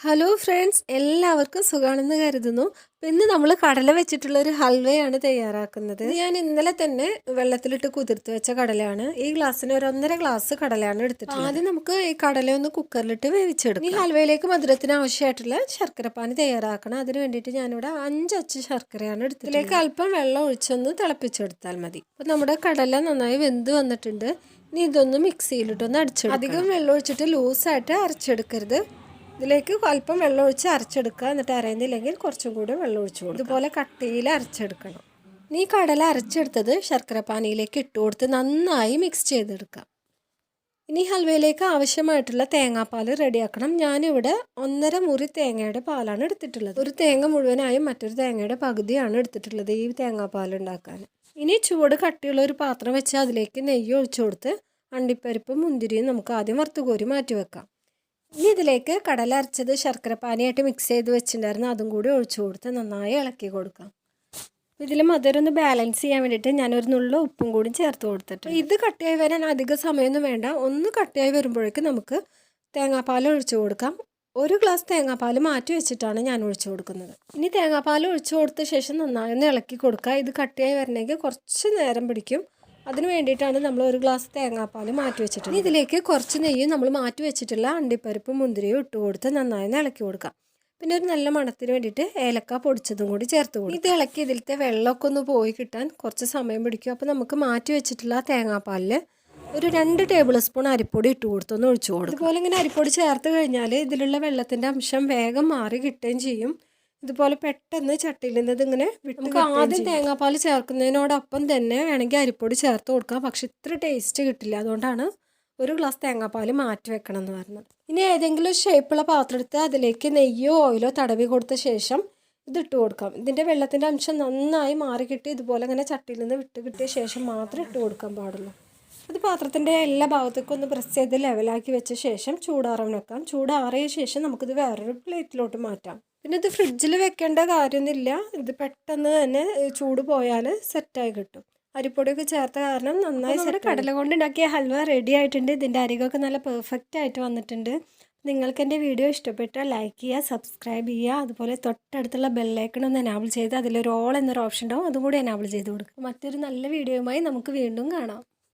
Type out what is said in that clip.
Hello friends, എല്ലാവർക്കും സുഖമാണെന്ന് കരുതുന്നു. അപ്പോൾ ഇന്ന് നമ്മൾ കടല വെച്ചിട്ടുള്ളൊരു ഹൽവയാണ് തയ്യാറാക്കുന്നത്. ഞാൻ ഇന്നലെ തന്നെ വെള്ളത്തിലിട്ട് കുതിർത്ത് വെച്ച കടലയാണ്. ഈ ഗ്ലാസ്സിന് ഒരു 1.5 ഗ്ലാസ് കടലയാണ് എടുത്തിട്ടുള്ളത്. ആദ്യം നമുക്ക് ഈ കടല ഒന്ന് കുക്കറിലിട്ട് വേവിച്ചെടുക്കും. ഈ ഹൽവയിലേക്ക് മധുരത്തിന് ആവശ്യമായിട്ടുള്ള ശർക്കരപ്പാനി തയ്യാറാക്കണം. അതിന് വേണ്ടിയിട്ട് ഞാനിവിടെ 5 അച്ച് ശർക്കരയാണ് എടുത്തത്. ഇതിലേക്ക് അല്പം വെള്ളം ഒഴിച്ചൊന്ന് തിളപ്പിച്ചെടുത്താൽ മതി. അപ്പോൾ നമ്മുടെ കടല നന്നായി വെന്ത് വന്നിട്ടുണ്ട്. ഇനി ഇതൊന്ന് മിക്സിയിലിട്ടൊന്ന് അടിച്ചെടുക്കും. അധികം വെള്ളം ഒഴിച്ചിട്ട് ലൂസായിട്ട് അരച്ചെടുക്കരുത്. ഇതിലേക്ക് അല്പം വെള്ളം ഒഴിച്ച് അരച്ചെടുക്കുക. എന്നിട്ട് അരയുന്നില്ലെങ്കിൽ കുറച്ചും കൂടി വെള്ളം ഒഴിച്ചു കൊടുക്കും. ഇതുപോലെ കട്ടിയിൽ അരച്ചെടുക്കണം. ഇനി കടല അരച്ചെടുത്തത് ശർക്കരപ്പാനിയിലേക്ക് ഇട്ട് കൊടുത്ത് നന്നായി മിക്സ് ചെയ്തെടുക്കാം. ഇനി ഹൽവയിലേക്ക് ആവശ്യമായിട്ടുള്ള തേങ്ങാപ്പാൽ റെഡിയാക്കണം. ഞാനിവിടെ 1.5 മുറി തേങ്ങയുടെ പാലാണ് എടുത്തിട്ടുള്ളത്. ഒരു തേങ്ങ മുഴുവനായും മറ്റൊരു തേങ്ങയുടെ പകുതിയാണ് എടുത്തിട്ടുള്ളത് ഈ തേങ്ങാപ്പാൽ ഉണ്ടാക്കാൻ. ഇനി ചൂട് കട്ടിയുള്ള ഒരു പാത്രം വെച്ച് അതിലേക്ക് നെയ്യ് ഒഴിച്ചു കൊടുത്ത് അണ്ടിപ്പരിപ്പും മുന്തിരിയും നമുക്ക് ആദ്യം വറുത്തുകോരി മാറ്റി വെക്കാം. ഇനി ഇതിലേക്ക് കടല അരച്ചത് ശർക്കരപ്പാനിയായിട്ട് മിക്സ് ചെയ്ത് വെച്ചിട്ടുണ്ടായിരുന്നു. അതും കൂടി ഒഴിച്ചു കൊടുത്ത് നന്നായി ഇളക്കി കൊടുക്കാം. ഇതിൽ മധുരം ഒന്ന് ബാലൻസ് ചെയ്യാൻ വേണ്ടിയിട്ട് ഞാനൊരു നുള്ള ഉപ്പും കൂടി ചേർത്ത് കൊടുത്തിട്ട് ഇത് കട്ടിയായി വരാൻ അധിക സമയമൊന്നും വേണ്ട. ഒന്ന് കട്ടിയായി വരുമ്പോഴേക്കും നമുക്ക് തേങ്ങാപ്പാൽ ഒഴിച്ചു കൊടുക്കാം. 1 ഗ്ലാസ് തേങ്ങാപ്പാൽ മാറ്റി വെച്ചിട്ടാണ് ഞാൻ ഒഴിച്ചു കൊടുക്കുന്നത്. ഇനി തേങ്ങാപ്പാൽ ഒഴിച്ചു കൊടുത്ത ശേഷം നന്നായി ഒന്ന് ഇളക്കി കൊടുക്കുക. ഇത് കട്ടിയായി വരണമെങ്കിൽ കുറച്ച് നേരം പിടിക്കും. അതിന് വേണ്ടിയിട്ടാണ് നമ്മൾ 1 ഗ്ലാസ് തേങ്ങാപ്പാൽ മാറ്റി വെച്ചിട്ടുണ്ട്. ഇതിലേക്ക് കുറച്ച് നെയ്യും നമ്മൾ മാറ്റി വെച്ചിട്ടുള്ള അണ്ടിപ്പരിപ്പും മുന്തിരിയും ഇട്ട് കൊടുത്ത് നന്നായി ഇളക്കി കൊടുക്കാം. പിന്നെ ഒരു നല്ല മണത്തിന് വേണ്ടിയിട്ട് ഏലക്ക പൊടിച്ചതും കൂടി ചേർത്ത് കൊടുക്കും. ഇത് ഇളക്കി ഇതിലത്തെ വെള്ളമൊക്കെ ഒന്ന് പോയി കിട്ടാൻ കുറച്ച് സമയം പിടിക്കും. അപ്പോൾ നമുക്ക് മാറ്റി വെച്ചിട്ടുള്ള തേങ്ങാപ്പാലിൽ ഒരു 2 ടേബിൾ സ്പൂൺ അരിപ്പൊടി ഇട്ട് കൊടുത്തൊന്ന് ഒഴിച്ചു കൊടുക്കും. ഇതുപോലെ ഇങ്ങനെ അരിപ്പൊടി ചേർത്ത് കഴിഞ്ഞാൽ ഇതിലുള്ള വെള്ളത്തിൻ്റെ അംശം വേഗം മാറി കിട്ടുകയും ചെയ്യും. ഇതുപോലെ പെട്ടെന്ന് ചട്ടിയിൽ നിന്ന് ഇതിങ്ങനെ നമുക്ക് ആദ്യം തേങ്ങാപ്പാൽ ചേർക്കുന്നതിനോടൊപ്പം തന്നെ വേണമെങ്കിൽ അരിപ്പൊടി ചേർത്ത് കൊടുക്കാം. പക്ഷെ ഇത്ര ടേസ്റ്റ് കിട്ടില്ല. അതുകൊണ്ടാണ് 1 ഗ്ലാസ് തേങ്ങാപ്പാൽ മാറ്റി വെക്കണം എന്ന് പറഞ്ഞത്. ഇനി ഏതെങ്കിലും ഷേപ്പുള്ള പാത്രം എടുത്ത് അതിലേക്ക് നെയ്യോ ഓയിലോ തടവി കൊടുത്ത ശേഷം ഇതിട്ട് കൊടുക്കാം. ഇതിൻ്റെ വെള്ളത്തിൻ്റെ അംശം നന്നായി മാറി കിട്ടി ഇതുപോലെ ഇങ്ങനെ ചട്ടിയിൽ നിന്ന് വിട്ട് കിട്ടിയ ശേഷം മാത്രമേ ഇട്ട് കൊടുക്കാൻ പാടുള്ളൂ. അത് പാത്രത്തിൻ്റെ എല്ലാ ഭാഗത്തേക്കും ഒന്ന് പ്രസ് ചെയ്ത് ലെവലാക്കി വെച്ച ശേഷം ചൂടാറാൻ വെക്കാം. ചൂടാറിയ ശേഷം നമുക്കിത് വേറൊരു പ്ലേറ്റിലോട്ട് മാറ്റാം. പിന്നെ ഇത് ഫ്രിഡ്ജിൽ വെക്കേണ്ട കാര്യമൊന്നുമില്ല. ഇത് പെട്ടെന്ന് തന്നെ ചൂട് പോയാൽ സെറ്റായി കിട്ടും. അരിപ്പൊടിയൊക്കെ ചേർത്ത കാരണം നന്നായി കടല കൊണ്ട് ഉണ്ടാക്കിയ ഹൽവ റെഡി ആയിട്ടുണ്ട്. ഇതിൻ്റെ അരികൊക്കെ നല്ല പെർഫെക്റ്റ് ആയിട്ട് വന്നിട്ടുണ്ട്. നിങ്ങൾക്ക് എൻ്റെ വീഡിയോ ഇഷ്ടപ്പെട്ടാൽ ലൈക്ക് ചെയ്യുക, സബ്സ്ക്രൈബ് ചെയ്യുക. അതുപോലെ തൊട്ടടുത്തുള്ള ബെല്ലൈക്കൺ ഒന്ന് എനാബിൾ ചെയ്ത് അതിലൊരു ഓൾ എന്നൊരു ഓപ്ഷൻ ഉണ്ടാവും, അതും കൂടി എനാബിൾ ചെയ്ത് കൊടുക്കുക. മറ്റൊരു നല്ല വീഡിയോയുമായി നമുക്ക് വീണ്ടും കാണാം.